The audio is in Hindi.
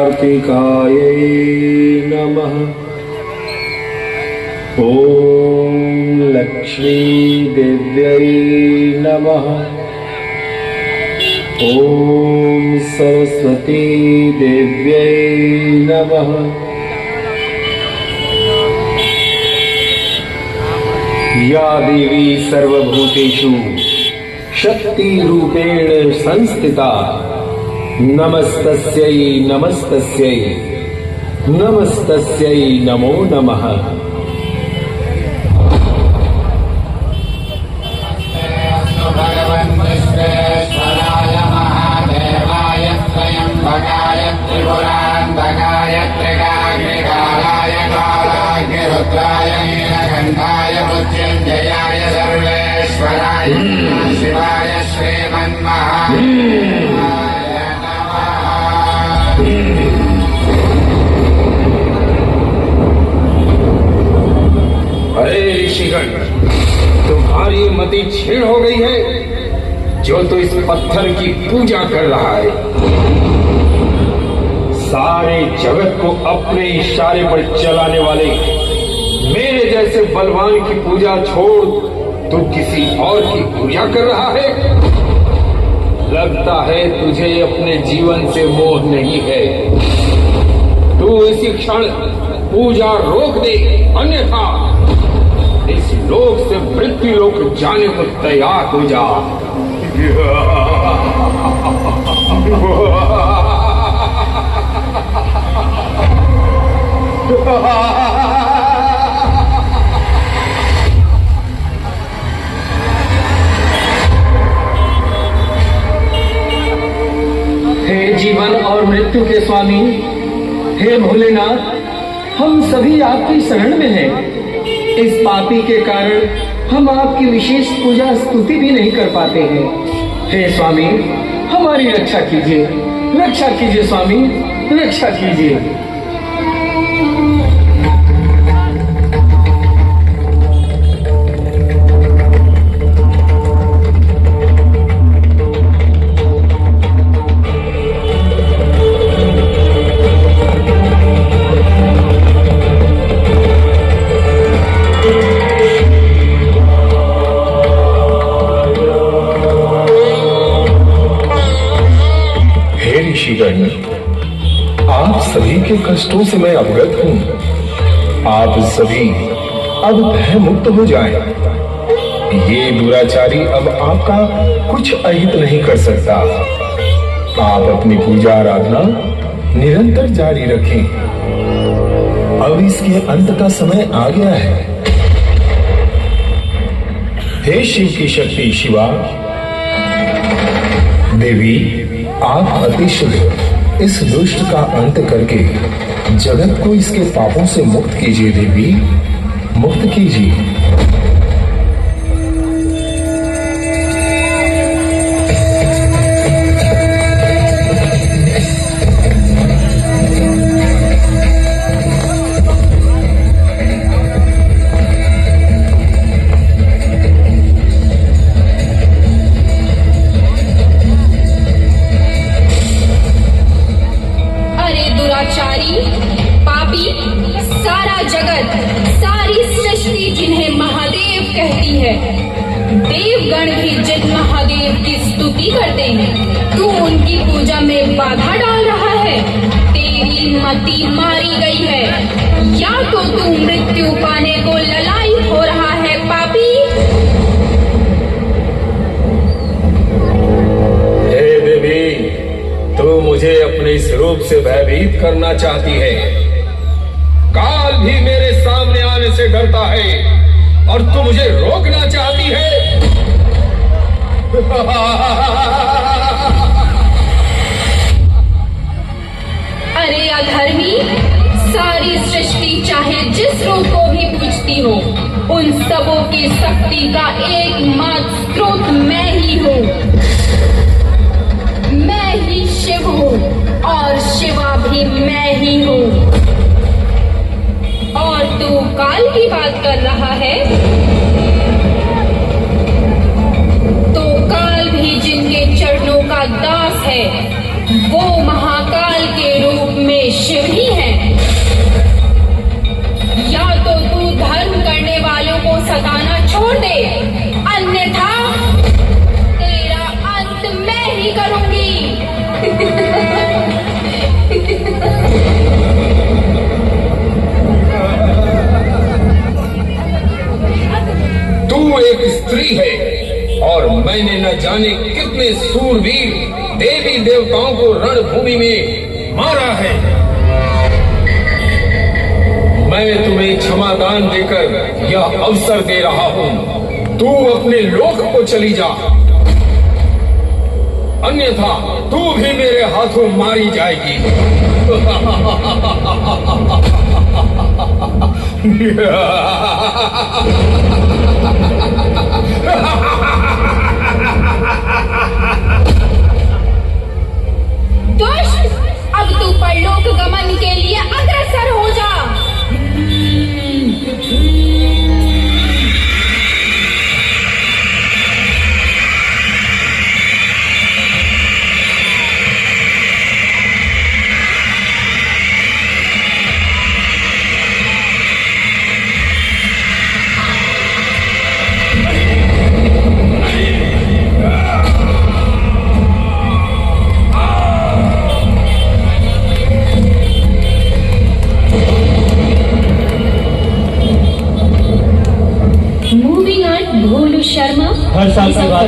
कार्तिकायै नमः। ॐ लक्ष्मीदेव्यै नमः। ॐ सरस्वती देव्यै नमः। या देवी सर्वभूतेषु शक्तिरूपेण संस्थिता नमस्तस्यै नमस्तस्यै नमस्तस्यै नमो नमः। शिवाय श्रीमन्महा अरे ऋषिगण, तुम्हारी मति छीण हो गई है। जो तो इस पत्थर की पूजा कर रहा है, सारे जगत को अपने इशारे पर चलाने वाले मेरे जैसे बलवान की पूजा छोड़ तू किसी और की पूजा कर रहा है। लगता है तुझे अपने जीवन से मोह नहीं है। तू इसी क्षण पूजा रोक दे, अन्यथा इस लोक से मृत्यु लोक जाने को तैयार हो जा। हे जीवन और मृत्यु के स्वामी, हे भोलेनाथ, हम सभी आपकी शरण में हैं। इस पापी के कारण हम आपकी विशेष पूजा स्तुति भी नहीं कर पाते हैं। हे स्वामी, हमारी रक्षा कीजिए, रक्षा कीजिए स्वामी, रक्षा कीजिए। आप सभी के कष्टों से मैं अवगत हूँ। आप सभी अब भय मुक्त हो जाएं। ये दुराचारी अब आपका कुछ अहित नहीं कर सकता। आप अपनी पूजा आराधना निरंतर जारी रखें। अब इसके अंत का समय आ गया है। हे शिव की शक्ति शिवा देवी, आप अतिशीघ्र इस दुष्ट का अंत करके जगत को इसके पापों से मुक्त कीजिए देवी, मुक्त कीजिए। पापी, सारा जगत, सारी सृष्टि जिन्हें महादेव कहती है, देवगण भी जिन महादेव की स्तुति करते हैं, तू उनकी पूजा में बाधा डाल रहा है। तेरी मति मारी गई है, या तो तू मृत्यु पाने को ललायित हो रहा है पापी। हे देवी, तू मुझे अपने इस रूप से भयभीत करना चाहती है। काल भी मेरे सामने आने से डरता है और तू मुझे रोकना चाहती है। अरे अधर्मी, सारी सृष्टि चाहे जिस रूप को भी पूजती हो, उन सबों की शक्ति का एकमात्र स्रोत मैं ही हूँ। मैं ही शिव हूँ और शिवा भी मैं ही हूँ। और तू काल की बात कर रहा है, तो काल भी जिनके चरणों का दास है, वो महाकाल के रूप में भूमि में मारा है। मैं तुम्हें क्षमादान देकर यह अवसर दे रहा हूं, तू अपने लोक को चली जा, अन्यथा तू भी मेरे हाथों मारी जाएगी। दुष्ट, अब तू परलोक गमन के लिए अग्रसर हो जा। मूविंग ऑन, भोलू शर्मा। हर साल की बात